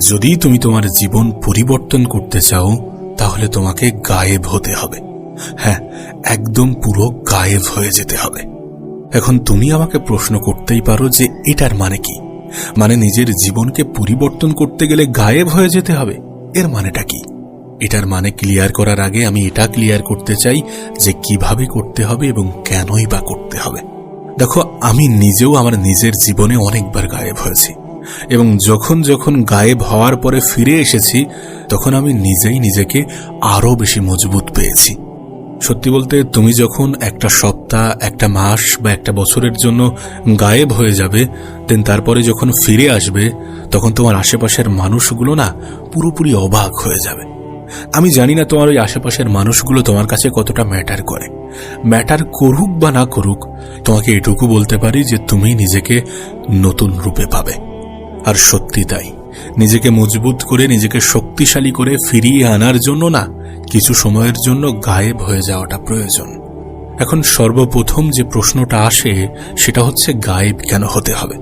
যদি তুমি তোমার জীবন পরিবর্তন করতে চাও তাহলে তোমাকে গায়েব হতে হবে। হ্যাঁ, একদম পুরো গায়েব হয়ে যেতে হবে। এখন তুমি আমাকে প্রশ্ন করতেই পারো যে এটার মানে কি? মানে নিজের জীবনকে পরিবর্তন করতে গেলে গায়েব হয়ে যেতে হবে, এর মানেটা কি? এটার মানে ক্লিয়ার করার আগে আমি এটা ক্লিয়ার করতে চাই যে কিভাবে করতে হবে এবং কেনই বা করতে হবে। দেখো, আমি নিজেও আমার নিজের জীবনে অনেকবার গায়েব হয়েছি এবং যখন যখন গায়েব হওয়ার পরে ফিরে এসেছি তখন আমি নিজেই নিজেকে আরো বেশি মজবুত পেয়েছি। সত্যি বলতে, তুমি যখন একটা সপ্তাহ, একটা মাস বা একটা বছরের জন্য গায়েব হয়ে যাবে, দেন তারপরে যখন ফিরে আসবে তখন তোমার আশেপাশের মানুষগুলো না পুরোপুরি অবাক হয়ে যাবে। আমি জানি না তোমার ওই আশেপাশের মানুষগুলো তোমার কাছে কতটা ম্যাটার করে। ম্যাটার করুক বা না করুক, তোমাকে এটুকু বলতে পারি যে তুমি নিজেকে নতুন রূপে পাবে। আর সত্যি তাই, নিজেকে মজবুত করে, নিজেকে শক্তিশালী করে ফিরিয়ে আনার জন্য না কিছু সময়ের জন্য গায়েব হয়ে যাওয়াটা প্রয়োজন। এখন সর্বপ্রথম যে প্রশ্নটা আসে সেটা হচ্ছে গায়েব কেন হতে হবে,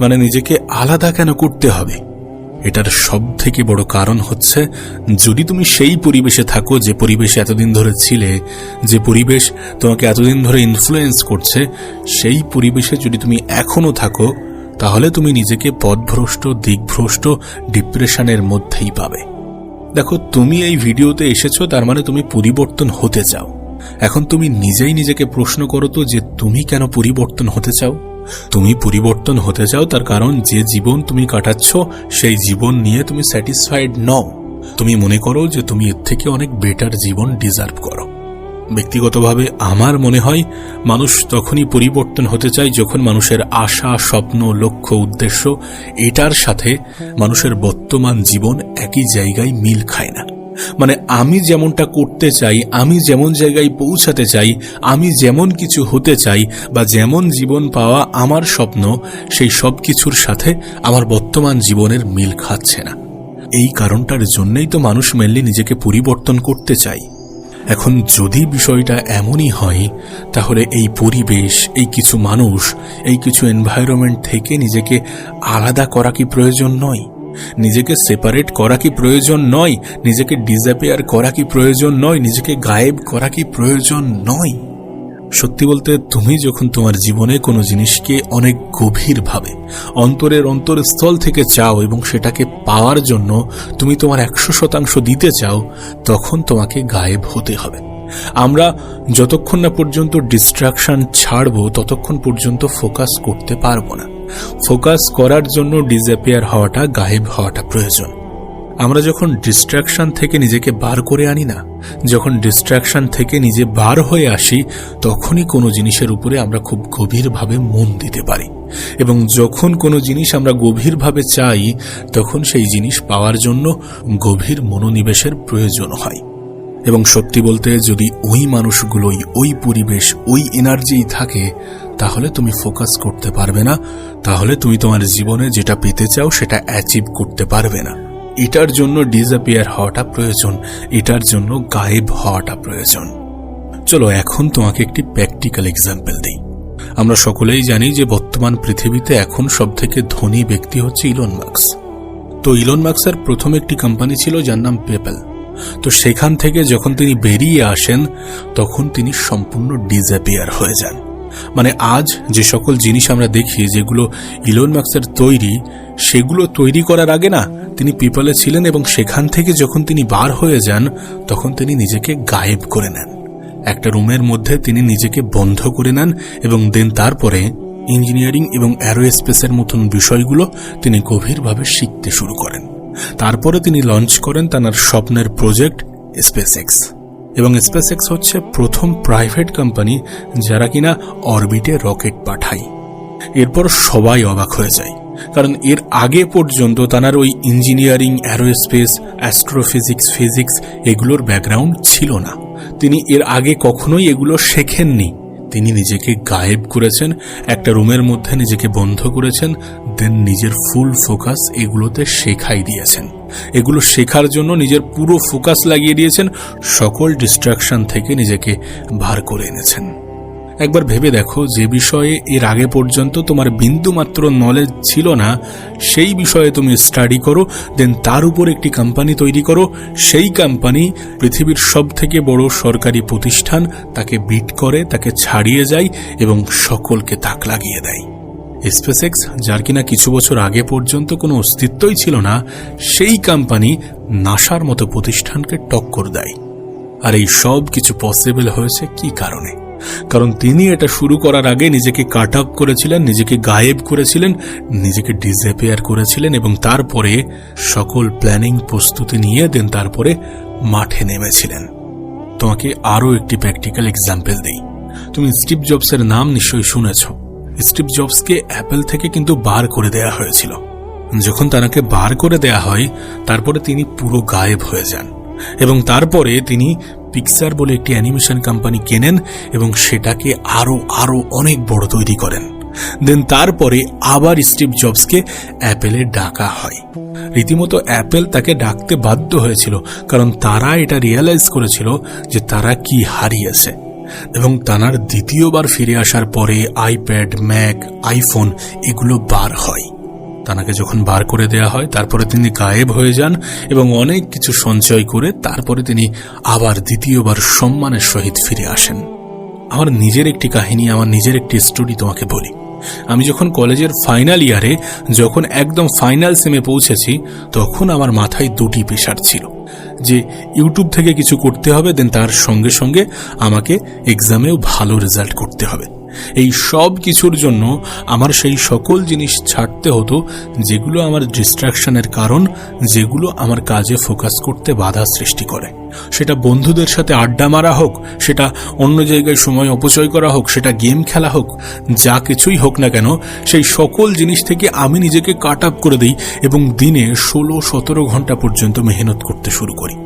মানে নিজেকে আলাদা কেন করতে হবে? এটার সব থেকে বড় কারণ হচ্ছে, যদি তুমি সেই পরিবেশে থাকো যে পরিবেশে এতদিন ধরে ছিলে, যে পরিবেশ তোমাকে এতদিন ধরে ইনফ্লুয়েন্স করছে, সেই পরিবেশে যদি তুমি এখনো থাকো তাহলে তুমি নিজেকে পথভ্রষ্ট, দিকভ্রষ্ট, ডিপ্রেশনের মধ্যেই পাবে। দেখো, তুমি এই ভিডিওতে এসেছো তার মানে তুমি পরিবর্তন হতে চাও। এখন তুমি নিজেই নিজেকে প্রশ্ন করো তো যে তুমি কেন পরিবর্তন হতে চাও? তুমি পরিবর্তন হতে চাও তার কারণ যে জীবন তুমি কাটাচ্ছ সেই জীবন নিয়ে তুমি স্যাটিসফাইড নও। তুমি মনে করো যে তুমি এর থেকে অনেক বেটার জীবন ডিজার্ভ করো। ব্যক্তিগতভাবে আমার মনে হয় মানুষ তখনই পরিবর্তন হতে চায় যখন মানুষের আশা, স্বপ্ন, লক্ষ্য, উদ্দেশ্য এটার সাথে মানুষের বর্তমান জীবন একই জায়গায় মিল খায় না। মানে আমি যেমনটা করতে চাই, আমি যেমন জায়গায় পৌঁছাতে চাই, আমি যেমন কিছু হতে চাই বা যেমন জীবন পাওয়া আমার স্বপ্ন, সেই সব কিছুর সাথে আমার বর্তমান জীবনের মিল খাচ্ছে না। এই কারণটার জন্যই তো মানুষ মেনলি নিজেকে পরিবর্তন করতে চায়। এখন যদি বিষয়টা এমনই হয় তাহলে এই পরিবেশ, এই কিছু মানুষ, এই কিছু এনভায়রনমেন্ট থেকে নিজেকে আলাদা করা কি প্রয়োজন নয়? নিজেকে সেপারেট করা কি প্রয়োজন নয়? নিজেকে ডিসঅ্যাপিয়ার করা কি প্রয়োজন নয়? নিজেকে গায়েব করা কি প্রয়োজন নয়? সত্যি বলতে, তুমি যখন তোমার জীবনে কোনো জিনিসকে অনেক গভীরভাবে অন্তরের অন্তরস্থল থেকে চাও এবং সেটাকে পাওয়ার জন্য তুমি তোমার 100% দিতে চাও, তখন তোমাকে গায়েব হতে হবে। আমরা যতক্ষণ না পর্যন্ত ডিস্ট্রাকশন ছাড়বো ততক্ষণ পর্যন্ত ফোকাস করতে পারবো না। ফোকাস করার জন্য ডিসঅ্যাপিয়ার হওয়াটা, গায়েব হওয়াটা প্রয়োজন। আমরা যখন ডিস্ট্রাকশন থেকে নিজেকে বার করে আনি না, যখন ডিস্ট্রাকশন থেকে নিজে বার হয়ে আসি, তখনই কোনো জিনিসের উপরে আমরা খুব গভীরভাবে মন দিতে পারি। এবং যখন কোনো জিনিস আমরা গভীরভাবে চাই তখন সেই জিনিস পাওয়ার জন্য গভীর মনোনিবেশের প্রয়োজন হয়। এবং সত্যি বলতে, যদি ওই মানুষগুলোই, ওই পরিবেশ, ওই এনার্জি থাকে তাহলে তুমি ফোকাস করতে পারবে না, তাহলে তুমি তোমার জীবনে যেটা পেতে চাও সেটা অ্যাচিভ করতে পারবে না। এটার জন্য ডিসঅ্যাপিয়ার হওয়াটা প্রয়োজন, এটার জন্য গায়েব হওয়াটা প্রয়োজন। চলো এখন তোমাকে একটি প্র্যাকটিক্যাল এক্সাম্পল দিই। আমরা সকলেই জানি যে বর্তমান পৃথিবীতে এখন সবথেকে ধনী ব্যক্তি হচ্ছে ইলন মাস্ক। তো ইলন মাস্কের প্রথম একটি কোম্পানি ছিল যার নাম পেপ্যাল। তো সেখান থেকে যখন তিনি বেরিয়ে আসেন তখন তিনি সম্পূর্ণ ডিসঅ্যাপিয়ার হয়ে যান। মানে আজ যে সকল জিনিস আমরা দেখি যেগুলো ইলন মাস্কের তৈরি, সেগুলো তৈরি করার আগে না তিনি পেপ্যালে ছিলেন এবং সেখান থেকে যখন তিনি বার হয়ে যান তখন তিনি নিজেকে গায়েব করে নেন। একটা রুমের মধ্যে তিনি নিজেকে বন্ধ করে নেন এবং দেন তারপরে ইঞ্জিনিয়ারিং এবং অ্যারোস্পেসের মতন বিষয়গুলো তিনি গভীরভাবে শিখতে শুরু করেন। তারপরে তিনি লঞ্চ করেন তার স্বপ্নের প্রজেক্ট স্পেসএক্স। এবং স্পেসএক্স হচ্ছে প্রথম প্রাইভেট কোম্পানি যারা কিনা অরবিটে রকেট পাঠায়। এরপর সবাই অবাক হয়ে যায়, কারণ এর আগে পর্যন্ত তার ওই ইঞ্জিনিয়ারিং, অ্যারোস্পেস, অ্যাস্ট্রোফিজিক্স, ফিজিক্স এগুলোর ব্যাকগ্রাউন্ড ছিল না। তিনি এর আগে কখনোই এগুলো শেখেননি। তিনি নিজেকে গায়েব করেছেন, একটা রুমের মধ্যে নিজেকে বন্ধ করেছেন, দেন নিজের ফুল ফোকাস এগুলোতে শেখাই দিয়েছেন। এগুলো শেখার জন্য নিজের পুরো ফোকাস লাগিয়ে দিয়েছেন, সকল ডিস্ট্রাকশন থেকে নিজেকে বার করে এনেছেন। একবার ভেবে দেখো, যে বিষয়ে এর আগে পর্যন্ত তোমার বিন্দুমাত্র নলেজ ছিল না সেই বিষয়ে তুমি স্টাডি করো, দেন তার উপর একটি কোম্পানি তৈরি করো, সেই কোম্পানি পৃথিবীর সবথেকে বড় সরকারি প্রতিষ্ঠান তাকে বিট করে, তাকে ছাড়িয়ে যায় এবং সকলকে তাক লাগিয়ে দেয়। স্পেসএক্স, যার কিনা কিছু বছর আগে পর্যন্ত কোনো অস্তিত্বই ছিল না, সেই কোম্পানি নাসার মতো প্রতিষ্ঠানকে টক্কর দেয়। আর এই সব কিছু পসিবল হয়েছে কি কারণে? কারণ তিনি এটা শুরু করার আগে নিজেকে কাট আপ করেছিলেন, নিজেকে গায়েব করেছিলেন, নিজেকে ডিসঅ্যাপিয়ার করেছিলেন এবং তারপরে সকল প্ল্যানিং প্রস্তুতি নিয়ে দেন তারপরে মাঠে নেমেছিলেন। তোমাকে আরও একটি প্র্যাকটিক্যাল এক্সাম্পল দেই। তুমি স্টিভ জবসের নাম নিশ্চয়ই শুনেছ। স্টিভ জবসকে অ্যাপেল থেকে কিন্তু বার করে দেয়া হয়েছিল। যখন তাকে বার করে দেয়া হয়, তারপরে তিনি পুরো গায়েব হয়ে যান এবং তারপরে তিনি পিক্সার বলে একটি অ্যানিমেশন কোম্পানি কেনেন এবং সেটাকে আরো অনেক বড় তৈরি করেন। দেন তারপরে আবার স্টিভ জবসকে অ্যাপেলে ডাকা হয়। রীতিমতো অ্যাপেল তাকে ডাকতে বাধ্য হয়েছিল, কারণ তারা এটা রিয়েলাইজ করেছিল যে তারা কি হারিয়েছে। এবং তানার দ্বিতীয়বার ফিরে আসার পরে আইপ্যাড, ম্যাক, আইফোন এগুলো বার হয়। তানাকে যখন বার করে দেয়া হয়, তারপরে তিনি গায়েব হয়ে যান এবং অনেক কিছু সঞ্চয় করে তারপরে তিনি আবার দ্বিতীয়বার সম্মানের সহিত ফিরে আসেন। আমার নিজের একটি কাহিনী, আমার নিজের একটি স্টোরি তোমাকে বলি। আমি যখন কলেজের ফাইনাল ইয়ারে, যখন একদম ফাইনাল সেমে পৌঁছেছি, তখন আমার মাথায় দুটি প্রেশার ছিল যে ইউটিউব থেকে কিছু করতে হবে, দেন তার সঙ্গে সঙ্গে আমাকে এক্সামেও ভালো রেজাল্ট করতে হবে। এই সব কিছুর জন্য আমার সেই সকল জিনিস ছাড়তে হতো যেগুলো আমার ডিস্ট্রাকশনের কারণ, যেগুলো আমার কাজে ফোকাস করতে বাধা সৃষ্টি করে। সেটা বন্ধুদের সাথে আড্ডা মারা হোক, সেটা অন্য জায়গায় সময় অপচয় করা হোক, সেটা গেম খেলা হোক, যা কিছুই হোক না কেন, সেই সকল জিনিস থেকে আমি নিজেকে কাট আপ করে দিই এবং দিনে 16-17 ঘন্টা পর্যন্ত মেহনত করতে শুরু করি।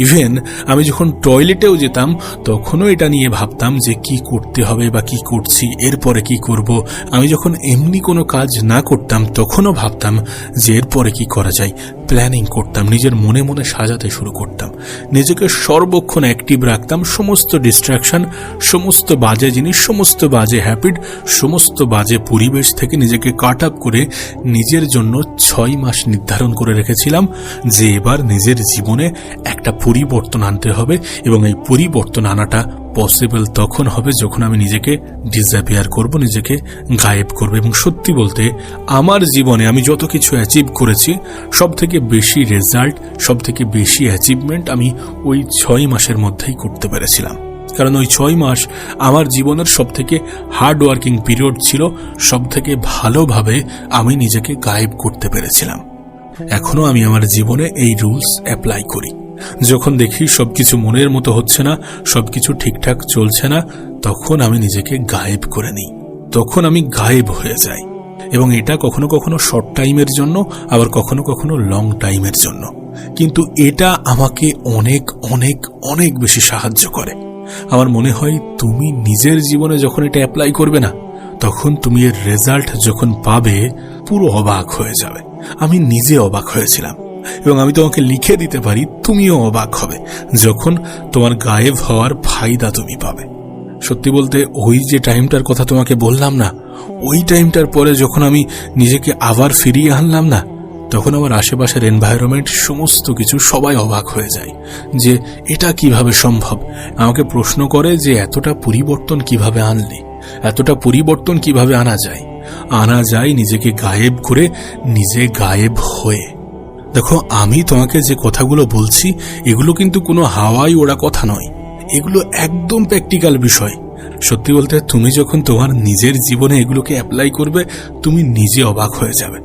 ইভেন আমি যখন টয়লেটেও যেতাম, তখনও এটা নিয়ে ভাবতাম যে কি করতে হবে বা কি করছি, এরপরে কি করব। আমি যখন এমনি কোনো কাজ না করতাম, তখনও ভাবতাম যে এরপরে কি করা যায়, প্ল্যানিং করতাম, নিজের মনে মনে সাজাতে শুরু করতাম, নিজেকে সর্বক্ষণ অ্যাক্টিভ রাখতাম। সমস্ত ডিস্ট্রাকশন, সমস্ত বাজে জিনিস, সমস্ত বাজে হ্যাবিট, সমস্ত বাজে পরিবেশ থেকে নিজেকে কাট আপ করে নিজের জন্য 6 মাস নির্ধারণ করে রেখেছিলাম যে এবার নিজের জীবনে একটা পরিবর্তন আনতে হবে এবং এই পরিবর্তন আনাটা পসিবল তখন হবে যখন আমি নিজেকে ডিসঅ্যাপিয়ার করব, নিজেকে গায়েব করব। এবং সত্যি বলতে আমার জীবনে আমি যত কিছু অ্যাচিভ করেছি, সব থেকে বেশি রেজাল্ট, সব থেকে বেশি অ্যাচিভমেন্ট আমি ওই 6 মাসের মধ্যেই করতে পেরেছিলাম। কারণ ওই 6 মাস আমার জীবনের সব থেকে হার্ড ওয়ার্কিং পিরিয়ড ছিল। সব থেকে ভালোভাবে আমি নিজেকে গায়েব করতে পেরেছিলাম। এখনো আমি আমার জীবনে এই রুলস অ্যাপ্লাই করি। যখন দেখি সবকিছু মনের মতো হচ্ছে না, সবকিছু ঠিকঠাক চলছে না, তখন আমি নিজেকে গায়েব করে নিই, তখন আমি গায়েব হয়ে যাই। এবং এটা কখনো কখনো শর্ট টাইমের জন্য, আবার কখনো কখনো লং টাইমের জন্য, কিন্তু এটা আমাকে অনেক অনেক অনেক বেশি সাহায্য করে। আমার মনে হয় তুমি নিজের জীবনে যখন এটা অ্যাপ্লাই করবে না, তখন তুমি এর রেজাল্ট যখন পাবে পুরো অবাক হয়ে যাবে। আমি নিজে অবাক হয়েছিলাম এবং আমি তোমাকে লিখে দিতে পারি, তুমিও অবাক হবে যখন তোমার গায়েব হওয়ার ফায়দা তুমি পাবে। সত্যি বলতে ওই যে টাইমটার কথা তোমাকে বললাম না, ওই টাইমটার পরে যখন আমি নিজেকে আবার ফিরিয়ে আনলাম না, তখন আমার আশেপাশের এনভায়রনমেন্ট, সমস্ত কিছু সবাই অবাক হয়ে যায় যে এটা কিভাবে সম্ভব। আমাকে প্রশ্ন করে যে এতটা পরিবর্তন কিভাবে আনলি, এতটা পরিবর্তন কিভাবে আনা যায় নিজেকে গায়েব করে, নিজে গায়েব হয়ে। দেখো, আমি তোমাকে যে কথাগুলো বলছি, এগুলো কিন্তু কোনো হাওয়ায় ওড়া কথা নয়, এগুলো একদম প্র্যাকটিক্যাল বিষয়। সত্যি বলতে তুমি যখন তোমার নিজের জীবনে এগুলোকে অ্যাপ্লাই করবে, তুমি নিজে অবাক হয়ে যাবে।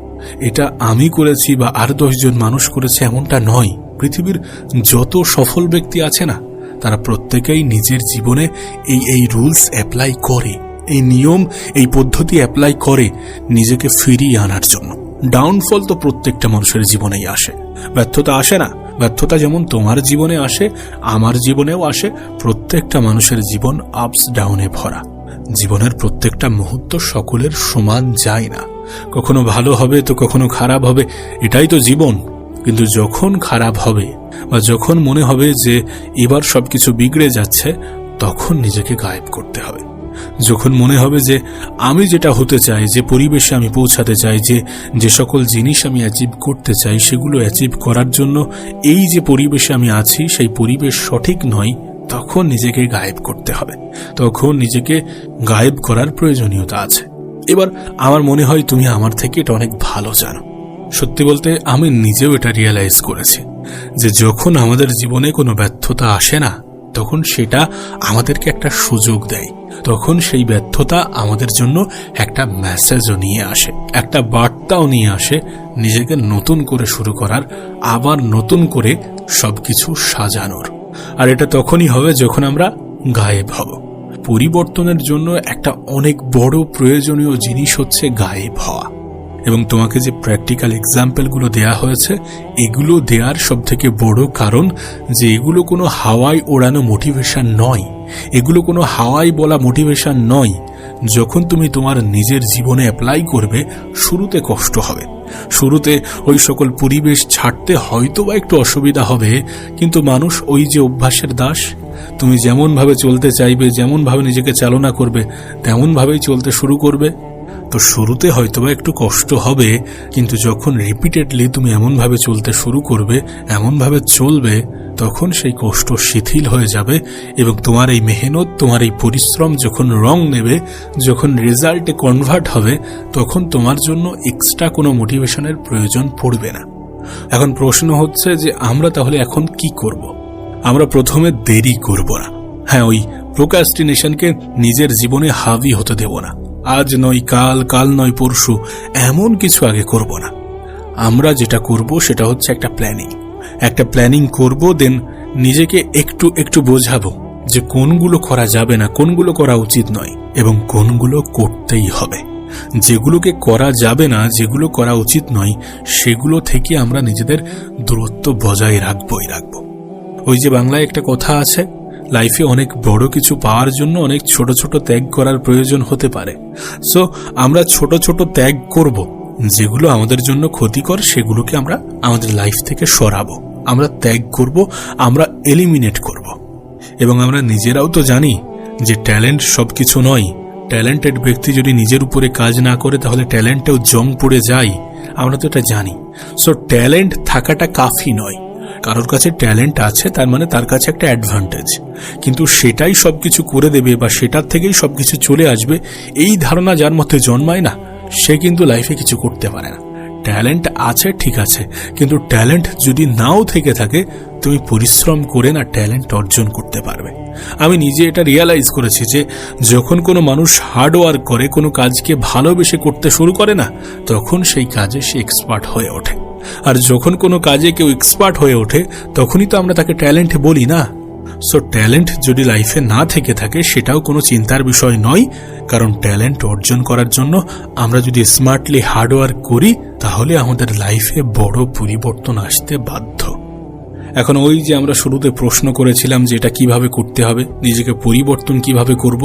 এটা আমি করেছি বা আর 10 জন মানুষ করেছে এমনটা নয়। পৃথিবীর যত সফল ব্যক্তি আছে না, তারা প্রত্যেকেই নিজের জীবনে এই রুলস অ্যাপ্লাই করে, এই নিয়ম, এই পদ্ধতি অ্যাপ্লাই করে নিজেকে ফিরিয়ে আনার জন্য। ডাউনফল তো প্রত্যেকটা মানুষের জীবনেই আসে, ব্যর্থতা আসে না। ব্যর্থতা যেমন তোমার জীবনে আসে, আমার জীবনেও আসে। প্রত্যেকটা মানুষের জীবন আপস ডাউনে ভরা। জীবনের প্রত্যেকটা মুহূর্ত সকলের সমান যায় না, কখনো ভালো হবে তো কখনো খারাপ হবে, এটাই তো জীবন। কিন্তু যখন খারাপ হবে বা যখন মনে হবে যে এবার সবকিছু বিগড়ে যাচ্ছে, তখন নিজেকে গায়েব করতে হবে। যখন মনে হবে যে আমি যেটা হতে চাই, যে পরিবেশে আমি পৌঁছাতে চাই, যে সকল জিনিস আমি অ্যাচিভ করতে চাই, সেগুলো অ্যাচিভ করার জন্য এই যে পরিবেশে আমি আছি সেই পরিবেশ সঠিক নয়, তখন নিজেকে গায়েব করতে হবে। তখন নিজেকে গায়েব করার প্রয়োজনীয়তা আছে। এবার আমার মনে হয় তুমি আমার থেকে এটা অনেক ভালো জানো। সত্যি বলতে আমি নিজেও এটা রিয়েলাইজ করেছি যে যখন আমাদের জীবনে কোনো ব্যর্থতা আসে না, তখন সেটা আমাদেরকে একটা সুযোগ দেয়। তখন সেই ব্যর্থতা আমাদের জন্য একটা মেসেজও নিয়ে আসে, একটা বার্তাও নিয়ে আসে নিজেকে নতুন করে শুরু করার, আবার নতুন করে সবকিছু সাজানোর। আর এটা তখনই হবে যখন আমরা গায়েব হব। পরিবর্তনের জন্য একটা অনেক বড় প্রয়োজনীয় জিনিস হচ্ছে গায়েব হওয়া। এবং তোমাকে যে প্র্যাকটিক্যাল এক্সাম্পলগুলো দেয়া হয়েছে, এগুলো দেওয়ার সব থেকে বড় কারণ যে এগুলো কোনো হাওয়ায় ওড়ানো মোটিভেশন নয়, এগুলো কোনো হাওয়ায় বলা মোটিভেশন নয়। যখন তুমি তোমার নিজের জীবনে অ্যাপ্লাই করবে, শুরুতে কষ্ট হবে, শুরুতে ওই সকল পরিবেশ ছাড়তে হয়তো বা একটু অসুবিধা হবে, কিন্তু মানুষ ওই যে অভ্যাসের দাস। তুমি যেমনভাবে চলতে চাইবে, যেমনভাবে নিজেকে চালনা করবে, তেমনভাবেই চলতে শুরু করবে। তো শুরুতে হয়তোবা একটু কষ্ট হবে, কিন্তু যখন রিপিটেডলি তুমি এমনভাবে চলতে শুরু করবে, এমনভাবে চলবে, তখন সেই কষ্ট শিথিল হয়ে যাবে এবং তোমার এই মেহনত, তোমার এই পরিশ্রম যখন রং নেবে, যখন রেজাল্টে কনভার্ট হবে, তখন তোমার জন্য এক্সট্রা কোনো মোটিভেশনের প্রয়োজন পড়বে না। এখন প্রশ্ন হচ্ছে যে আমরা তাহলে এখন কি করব? আমরা প্রথমে দেরি করব না। হ্যাঁ, ওই প্রোক্রাস্টিনেশনকে নিজের জীবনে হাবি হতে দেব না। আজ নয় কাল, কাল নয় পরশু, এমন কিছু আগে করব না। আমরা যেটা করব সেটা হচ্ছে একটা প্ল্যানিং করব, দেন নিজেকে একটু একটু বোঝাবো যে কোনগুলো করা যাবে না, কোনগুলো করা উচিত নয়, এবং কোনগুলো করতেই হবে। যেগুলোকে করা যাবে না, যেগুলো করা উচিত নয়, সেগুলো থেকে আমরা নিজেদের দূরত্ব বজায় রাখবই রাখবো। ওই যে বাংলায় একটা কথা আছে, লাইফে অনেক বড় কিছু পাওয়ার জন্য অনেক ছোট ছোট ত্যাগ করার প্রয়োজন হতে পারে। সো আমরা ছোট ছোট ত্যাগ করব, যেগুলো আমাদের জন্য ক্ষতিকর সেগুলোকে আমরা আমাদের লাইফ থেকে সরাবো, আমরা ত্যাগ করব, আমরা এলিমিনেট করব। এবং আমরা নিজেরাও তো জানি যে ট্যালেন্ট সবকিছু নয়। ট্যালেন্টেড ব্যক্তি যদি নিজের উপরে কাজ না করে, তাহলে ট্যালেন্টেও জং পড়ে যায়, আমরা তো এটা জানি। সো ট্যালেন্ট থাকাটা কাফি নয়। কারোর কাছে ট্যালেন্ট আছে তার মানে তার কাছে একটা অ্যাডভান্টেজ, কিন্তু সেটাই সবকিছু করে দেবে বা সেটার থেকেই সবকিছু চলে আসবে, এই ধারণা যার মধ্যে জন্মায় না, সে কিন্তু লাইফে কিছু করতে পারে না। ট্যালেন্ট আছে ঠিক আছে, কিন্তু ট্যালেন্ট যদি নাও থেকে থাকে, তুমি পরিশ্রম করে না ট্যালেন্ট অর্জন করতে পারবে। আমি নিজে এটা রিয়েলাইজ করেছি যে যখন কোনো মানুষ হার্ড ওয়ার্ক করে, কোনো কাজকে ভালোবেসে করতে শুরু করে না, তখন সেই কাজে সে এক্সপার্ট হয়ে ওঠে। আর যখন কোনো কাজে কেউ এক্সপার্ট হয়ে ওঠে, তখনই তো আমরা তাকে ট্যালেন্ট বলি না। সো ট্যালেন্ট যদি লাইফে না থেকে থাকে, সেটাও কোনো চিন্তার বিষয় নয়, কারণ ট্যালেন্ট অর্জন করার জন্য আমরা যদি স্মার্টলি হার্ডওয়ার্ক করি, তাহলে আমাদের লাইফে বড় পরিবর্তন আসতে বাধ্য। এখন ওই যে আমরা শুরুতে প্রশ্ন করেছিলাম যে এটা কিভাবে করতে হবে, নিজেকে পরিবর্তন কিভাবে করব,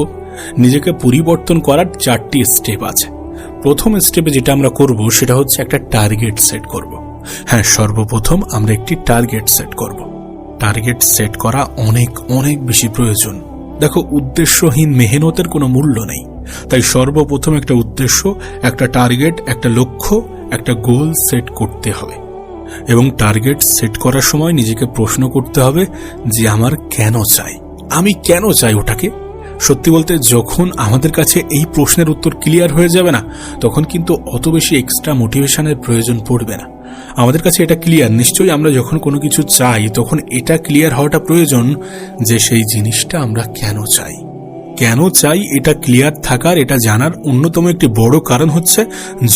নিজেকে পরিবর্তন করার 4টি স্টেপ আছে। প্রথম স্টেপে যেটা আমরা করব সেটা হচ্ছে একটা টার্গেট সেট করব। হ্যাঁ, সর্বপ্রথম আমরা একটি টার্গেট সেট করব। টার্গেট সেট করা অনেক অনেক বেশি প্রয়োজন। দেখো, উদ্দেশ্যহীন মেহনতের কোনো মূল্য নেই। তাই সর্বপ্রথম একটা উদ্দেশ্য, একটা টার্গেট, একটা লক্ষ্য, একটা গোল সেট করতে হবে। এবং টার্গেট সেট করার সময় নিজেকে প্রশ্ন করতে হবে যে আমার কেন চাই, আমি কেন চাই ওটাকে। সত্যি বলতে যখন আমাদের কাছে এই প্রশ্নের উত্তর ক্লিয়ার হয়ে যাবে না, তখন কিন্তু অত বেশি এক্সট্রা মোটিভেশনের প্রয়োজন পড়বে না। আমাদের কাছে এটা ক্লিয়ার, নিশ্চয়ই আমরা যখন কোনো কিছু চাই তখন এটা ক্লিয়ার হওয়াটা প্রয়োজন যে সেই জিনিসটা আমরা কেন চাই। কেন চাই এটা ক্লিয়ার থাকার, এটা জানার অন্যতম একটি বড় কারণ হচ্ছে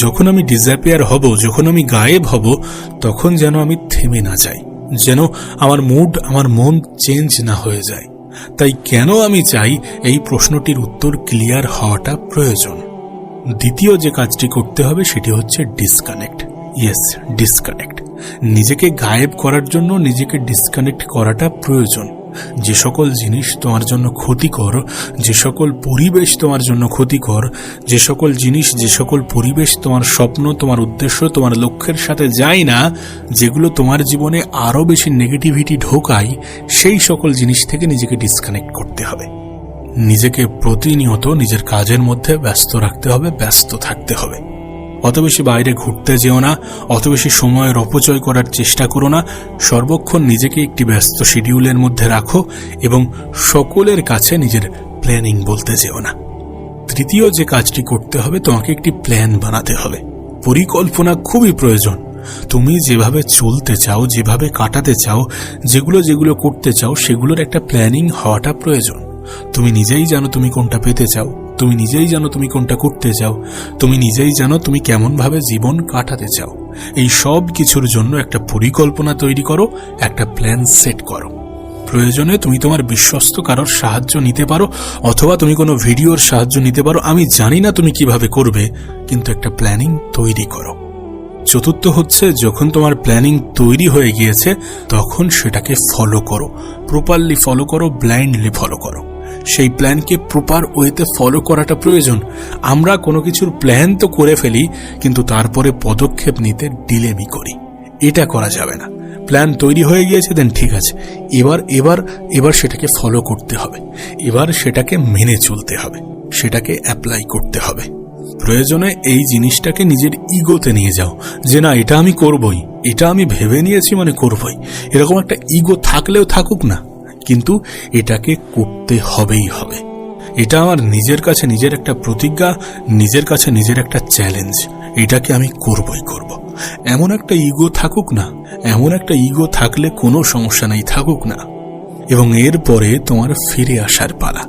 যখন আমি ডিসঅ্যাপিয়ার হব, যখন আমি গায়েব হব, তখন যেন আমি থেমে না যাই, যেন আমার মুড, আমার মন চেঞ্জ না হয়ে যায়। তাই কেন আমি চাই এই প্রশ্নটির উত্তর ক্লিয়ার হওয়াটা প্রয়োজন। দ্বিতীয় যে কাজটি করতে হবে সেটি হচ্ছে ডিসকানেক্ট। Yes, disconnect. নিজেকে গায়েব করার জন্য নিজেকে ডিসকানেক্ট করাটা প্রয়োজন। যে সকল জিনিস তোমার জন্য ক্ষতিকর, যে সকল পরিবেশ তোমার জন্য ক্ষতিকর, যে সকল জিনিস, যে সকল পরিবেশ তোমার স্বপ্ন, তোমার উদ্দেশ্য, তোমার লক্ষ্যের সাথে যায় না, যেগুলো তোমার জীবনে আরো বেশি নেগেটিভিটি ঢোকায়, সেই সকল জিনিস থেকে নিজেকে ডিসকানেক্ট করতে হবে। নিজেকে প্রতিনিয়ত নিজের কাজের মধ্যে ব্যস্ত রাখতে হবে, ব্যস্ত থাকতে হবে। অত বেশি বাইরে ঘুরতে যেও না, অত বেশি সময়ের অপচয় করার চেষ্টা করো না। সর্বক্ষণ নিজেকে একটি ব্যস্ত শিডিউলের মধ্যে রাখো এবং সকলের কাছে নিজের প্ল্যানিং বলতে যেও না। তৃতীয় যে কাজটি করতে হবে, তোমাকে একটি প্ল্যান বানাতে হবে। পরিকল্পনা খুবই প্রয়োজন। তুমি যেভাবে চলতে চাও, যেভাবে কাটাতে চাও, যেগুলো করতে চাও, সেগুলোর একটা প্ল্যানিং হওয়াটা প্রয়োজন। তুমি নিজেই জানো তুমি কোনটা পেতে চাও, তুমি নিজেই জানো তুমি কোনটা করতে চাও, তুমি নিজেই জানো তুমি কেমন ভাবে জীবন কাটাতে চাও। এই সব কিছুর জন্য একটা পরিকল্পনা তৈরি করো, একটা প্ল্যান সেট করো। প্রয়োজনে তুমি তোমার বিশ্বস্ত কারোর সাহায্য নিতে পারো, অথবা তুমি কোনো ভিডিওর সাহায্য নিতে পারো। আমি জানি না তুমি কিভাবে করবে, কিন্তু একটা প্ল্যানিং তৈরি করো। চতুর্থ হচ্ছে, যখন তোমার প্ল্যানিং তৈরি হয়ে গিয়েছে তখন সেটাকে ফলো করো, প্রপারলি ফলো করো, ব্লাইন্ডলি ফলো করো। সেই প্ল্যানকে প্রপার ওয়েতে ফলো করাটা প্রয়োজন। আমরা কোনো কিছুর প্ল্যান তো করে ফেলি, কিন্তু তারপরে পদক্ষেপ নিতে ডিলেমি করি। এটা করা যাবে না। প্ল্যান তৈরি হয়ে গিয়েছে, দেন ঠিক আছে, এবার সেটাকে ফলো করতে হবে, এবার সেটাকে মেনে চলতে হবে, সেটাকে অ্যাপ্লাই করতে হবে। প্রয়োজনে এই জিনিসটাকে নিজের ইগোতে নিয়ে যাও, যে না, এটা আমি করবই, এটা আমি ভেবে নিয়েছি মানে করবই। এরকম একটা ইগো থাকলেও থাকুক না, কিন্তু এটাকে করতে হবেই হবে। এটা আমার নিজের কাছে নিজের একটা প্রতিজ্ঞা, নিজের কাছে নিজের একটা চ্যালেঞ্জ। এটাকে আমি করবই করব। এমন একটা ইগো থাকুক না, এমন একটা ইগো থাকলে কোনো সমস্যা নেই, থাকুক না। এবং এরপরে তোমার ফিরে আসার পালা।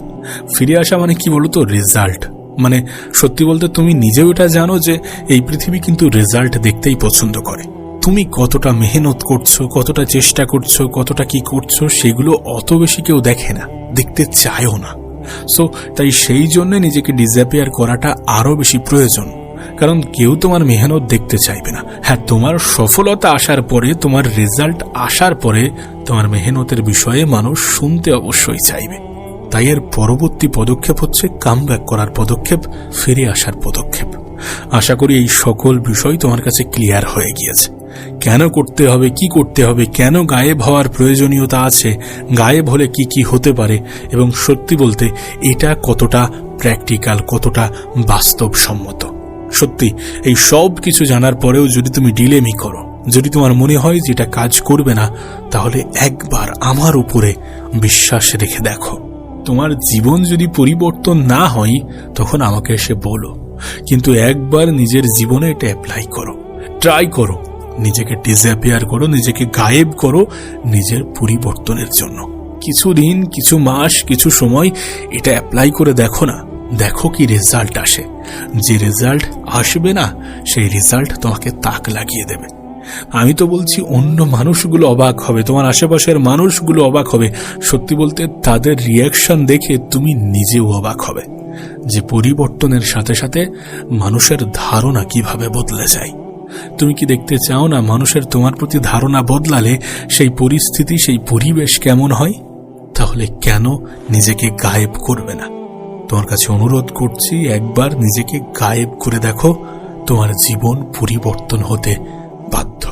ফিরে আসা মানে কি বলতো? রেজাল্ট। মানে সত্যি বলতে তুমি নিজেও এটা জানো যে এই পৃথিবী কিন্তু রেজাল্ট দেখতেই পছন্দ করে। তুমি কতটা মেহনত করছো, কতটা চেষ্টা করছো, কতটা কি করছো, সেগুলো অত বেশি কেউ দেখে না, দেখতে চায়ও না। সো তাই সেই জন্য নিজেকে ডিসঅ্যাপিয়ার করাটা আরো বেশি প্রয়োজন, কারণ কেউ তোমার মেহনত দেখতে চাইবে না। হ্যাঁ, তোমার সফলতা আসার পরে, তোমার রেজাল্ট আসার পরে তোমার মেহনতের বিষয়ে মানুষ শুনতে অবশ্যই চাইবে। তাই এর পরবর্তী পদক্ষেপ হচ্ছে কামব্যাক করার পদক্ষেপ, ফিরে আসার পদক্ষেপ। আশা করি এই সকল বিষয় তোমার কাছে ক্লিয়ার হয়ে গিয়েছে। কেন করতে হবে, কি করতে হবে, কেন গায়েব হওয়ার প্রয়োজনীয়তা আছে, গায়েব হলে কি কি হতে পারে, এবং সত্যি বলতে এটা কতটা প্র্যাকটিক্যাল, কতটা বাস্তবসম্মত। সত্যি এই সব কিছু জানার পরেও যদি তুমি ডিলেমি করো, যদি তোমার মনে হয় যে এটা কাজ করবে না, তাহলে একবার আমার উপরে বিশ্বাস রেখে দেখো। তোমার জীবন যদি পরিবর্তন না হয় তখন আমাকে এসে বলো, কিন্তু একবার নিজের জীবনে এটা অ্যাপ্লাই করো, ট্রাই করো, নিজেকে ডিসঅ্যাপিয়ার করো, নিজেকে গায়েব করো নিজের পরিবর্তনের জন্য। কিছু দিন, কিছু মাস, কিছু সময় এটা অ্যাপ্লাই করে দেখো না, দেখো কি রেজাল্ট আসে। যে রেজাল্ট আসবে না, সেই রেজাল্ট তোমাকে তাক লাগিয়ে দেবে। আমি তো বলছি, অন্য মানুষগুলো অবাক হবে, তোমার আশেপাশের মানুষগুলো অবাক হবে। সত্যি বলতে তাদের রিয়াকশন দেখে তুমি নিজেও অবাক হবে যে পরিবর্তনের সাথে সাথে মানুষের ধারণা কিভাবে বদলে যায়। তুমি কি দেখতে চাও না মানুষের তোমার প্রতি ধারণা বদলালে সেই পরিস্থিতি, সেই পরিবেশ কেমন হয়? তাহলে কেন নিজেকে গায়েব করবে না? তোমার কাছে অনুরোধ করছি, একবার নিজেকে গায়েব করে দেখো, তোমার জীবন পরিবর্তন হতে বাধ্য।